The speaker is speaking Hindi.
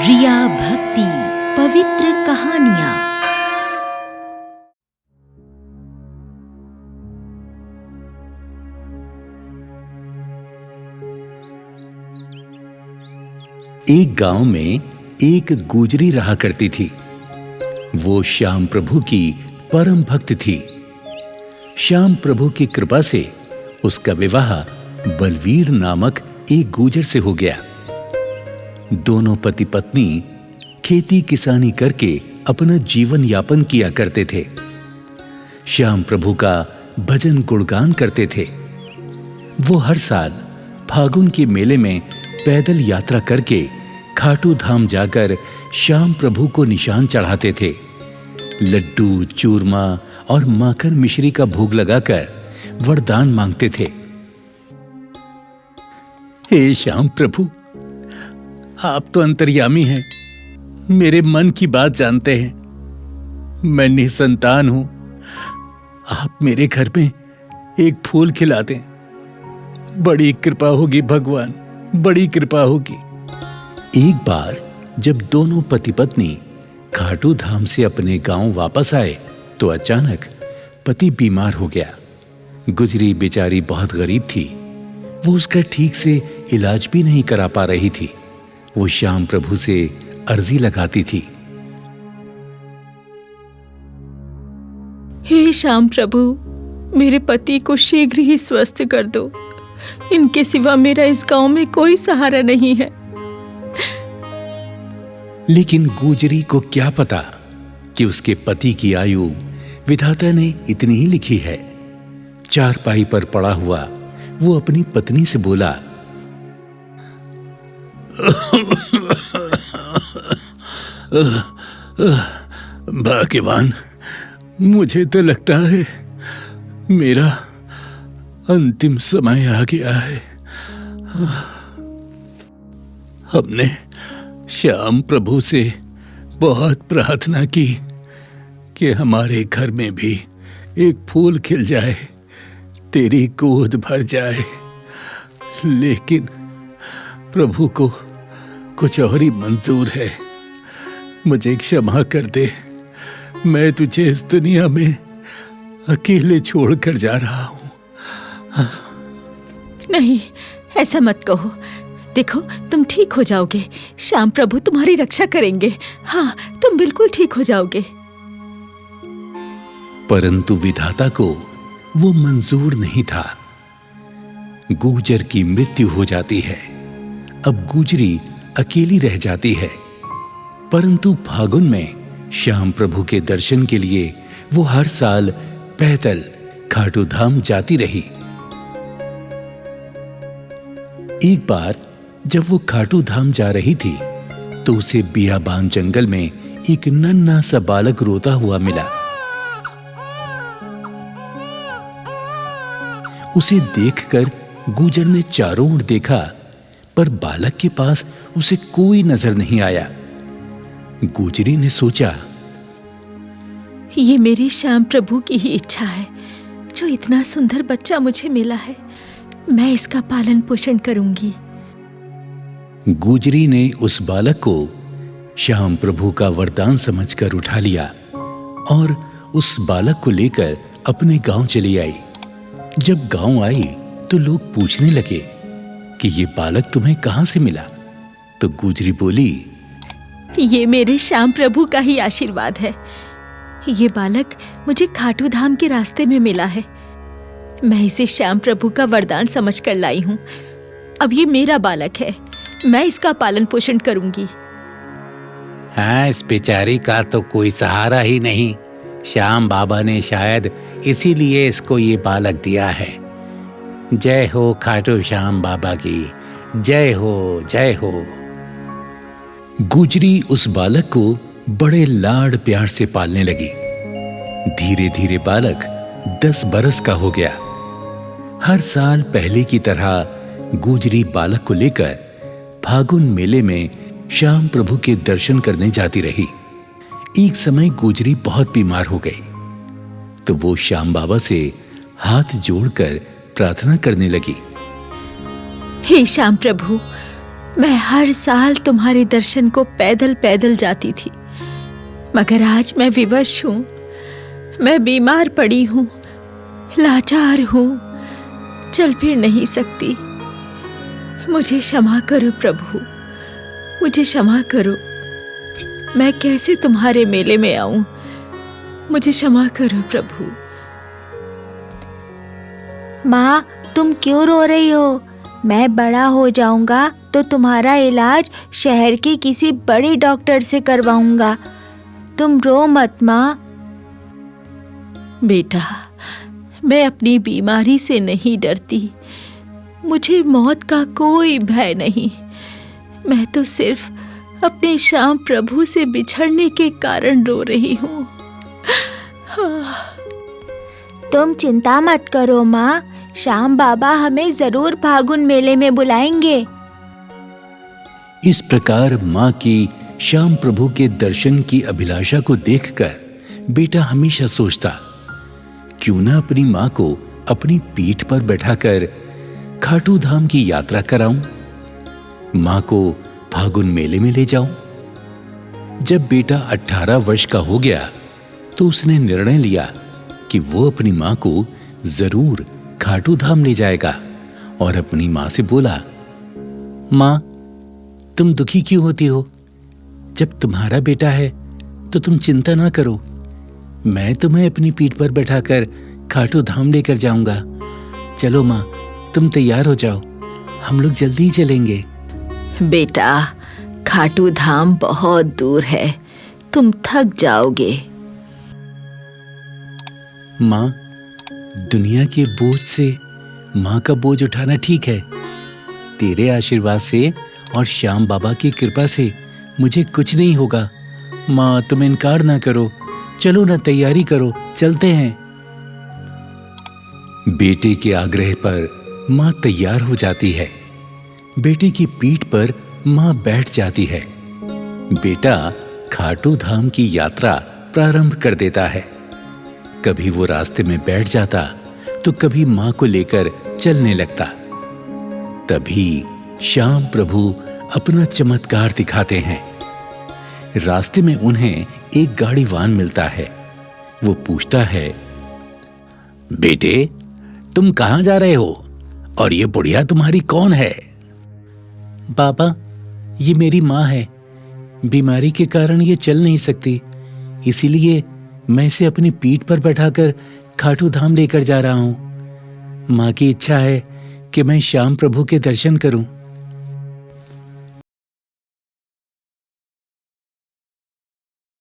रिया भक्ति पवित्र कहानियां। एक गांव में एक गुजरी रहा करती थी। वो श्याम प्रभु की परम भक्त थी। श्याम प्रभु की कृपा से उसका विवाह बलवीर नामक एक गुजर से हो गया। दोनों पति पत्नी खेती किसानी करके अपना जीवन यापन किया करते थे। श्याम प्रभु का भजन गुणगान करते थे। वो हर साल फागुन के मेले में पैदल यात्रा करके खाटू धाम जाकर श्याम प्रभु को निशान चढ़ाते थे। लड्डू, चूरमा और माखन मिश्री का भोग लगाकर वरदान मांगते थे। हे श्याम प्रभु, आप तो अंतर्यामी हैं, मेरे मन की बात जानते हैं। मैं निसंतान हूं। आप मेरे घर में एक फूल खिला दें। बड़ी कृपा होगी भगवान, बड़ी कृपा होगी। एक बार जब दोनों पति पत्नी खाटू धाम से अपने गांव वापस आए तो अचानक पति बीमार हो गया। गुजरी बेचारी बहुत गरीब थी। वो उसका ठीक से इलाज भी नहीं करा पा रही थी। वो श्याम प्रभु से अर्जी लगाती थी। हे श्याम प्रभु, मेरे पति को शीघ्र ही स्वस्थ कर दो। इनके सिवा मेरा इस गांव में कोई सहारा नहीं है। लेकिन गुजरी को क्या पता कि उसके पति की आयु विधाता ने इतनी ही लिखी है। चारपाई पर पड़ा हुआ वो अपनी पत्नी से बोला, भाग्यवान, मुझे तो लगता है मेरा अंतिम समय आ गया है। हमने श्याम प्रभु से बहुत प्रार्थना की कि हमारे घर में भी एक फूल खिल जाए, तेरी गोद भर जाए। लेकिन प्रभु को कुछ और ही मंजूर है। मुझे क्षमा कर दे। मैं तुझे इस दुनिया में अकेले छोड़कर जा रहा हूं। नहीं, ऐसा मत कहो। देखो, तुम ठीक हो जाओगे। श्याम प्रभु तुम्हारी रक्षा करेंगे। हाँ, तुम बिल्कुल ठीक हो जाओगे। परंतु विधाता को वो मंजूर नहीं था। गुजर की मृत्यु हो जाती है। अब गुजरी अकेली रह जाती है। परंतु फागुन में श्याम प्रभु के दर्शन के लिए वो हर साल पैदल खाटू धाम जाती रही। एक बार जब वो खाटू धाम जा रही थी तो उसे बियाबान जंगल में एक नन्हा सा बालक रोता हुआ मिला। उसे देखकर गुजर ने चारों ओर देखा, पर बालक के पास उसे कोई नजर नहीं आया। गुजरी ने सोचा, ये मेरी श्याम प्रभु की ही इच्छा है। जो इतना सुंदर बच्चा मुझे मिला है, मैं इसका पालन पोषण करूंगी। गुजरी ने उस बालक को श्याम प्रभु का वरदान समझकर उठा लिया और उस बालक को लेकर अपने गांव चली आई। जब गांव आई तो लोग पूछने लगे कि ये बालक तुम्हें कहां से मिला? तो गुजरी बोली, ये मेरे श्याम प्रभु का ही आशीर्वाद है। ये बालक मुझे खाटू धाम के रास्ते में मिला है। मैं इसे श्याम प्रभु का वरदान समझकर लाई हूँ। अब ये मेरा बालक है, मैं इसका पालन पोषण करूंगी। हाँ, इस बेचारी का तो कोई सहारा ही नहीं। श्याम बाबा ने शायद इसीलिए इसको ये बालक दिया है। जय हो खाटू श्याम बाबा की, जय हो, जय हो। गुजरी उस बालक को बड़े लाड प्यार से पालने लगी। धीरे धीरे बालक 10 बरस का हो गया। हर साल पहले की तरह गुजरी बालक को लेकर फागुन मेले में श्याम प्रभु के दर्शन करने जाती रही। एक समय गुजरी बहुत बीमार हो गई तो वो श्याम बाबा से हाथ जोड़कर प्रार्थना करने लगी। हे श्याम प्रभु, मैं हर साल तुम्हारे दर्शन को पैदल पैदल जाती थी, मगर आज मैं विवश हूँ। मैं बीमार पड़ी हूँ, लाचार हूँ, चल फिर नहीं सकती। मुझे क्षमा करो प्रभु, मुझे क्षमा करो। मैं कैसे तुम्हारे मेले में आऊं? मुझे क्षमा करो प्रभु। माँ, तुम क्यों रो रही हो? मैं बड़ा हो जाऊंगा तो तुम्हारा इलाज शहर के किसी बड़े डॉक्टर से करवाऊंगा। तुम रो मत माँ। बेटा, मैं अपनी बीमारी से नहीं डरती। मुझे मौत का कोई भय नहीं। मैं तो सिर्फ अपने श्याम प्रभु से बिछड़ने के कारण रो रही हूँ। तुम चिंता मत करो माँ, श्याम बाबा हमें जरूर फागुन मेले में बुलाएंगे। इस प्रकार माँ की श्याम प्रभु के दर्शन की अभिलाषा को देखकर बेटा हमेशा सोचता, क्यों ना अपनी माँ को अपनी पीठ पर बैठाकर खाटू धाम की यात्रा कराऊं, माँ को फागुन मेले में ले जाऊं। जब बेटा 18 वर्ष का हो गया तो उसने निर्णय लिया कि वो अपनी माँ को जरूर खाटू धाम ले जाएगा और अपनी माँ से बोला, माँ, तुम दुखी क्यों होती हो? जब तुम्हारा बेटा है तो तुम चिंता ना करो, मैं तुम्हें अपनी पीठ पर बैठाकर खाटू धाम लेकर जाऊंगा। चलो माँ, तुम तैयार हो जाओ, हम लोग जल्दी ही चलेंगे। बेटा, खाटू धाम बहुत दूर है, तुम थक जाओगे। माँ, दुनिया के बोझ से माँ का बोझ उठाना ठीक है। तेरे आशीर्वाद से और श्याम बाबा की कृपा से मुझे कुछ नहीं होगा। माँ, तुम इनकार ना करो, चलो ना, तैयारी करो, चलते हैं। बेटे के आग्रह पर माँ तैयार हो जाती है। बेटे की पीठ पर माँ बैठ जाती है। बेटा खाटू धाम की यात्रा प्रारंभ कर देता है। कभी वो रास्ते में बैठ जाता तो कभी माँ को लेकर चलने लगता। तभी श्याम प्रभु अपना चमत्कार दिखाते हैं। रास्ते में उन्हें एक गाड़ीवान मिलता है। वो पूछता है, बेटे, तुम कहाँ जा रहे हो और ये बुढ़िया तुम्हारी कौन है? बाबा, ये मेरी माँ है। बीमारी के कारण ये चल नहीं सकती, इसीलिए मैं इसे अपनी पीठ पर बैठाकर खाटू धाम लेकर जा रहा हूँ। माँ की इच्छा है कि मैं श्याम प्रभु के दर्शन करूं।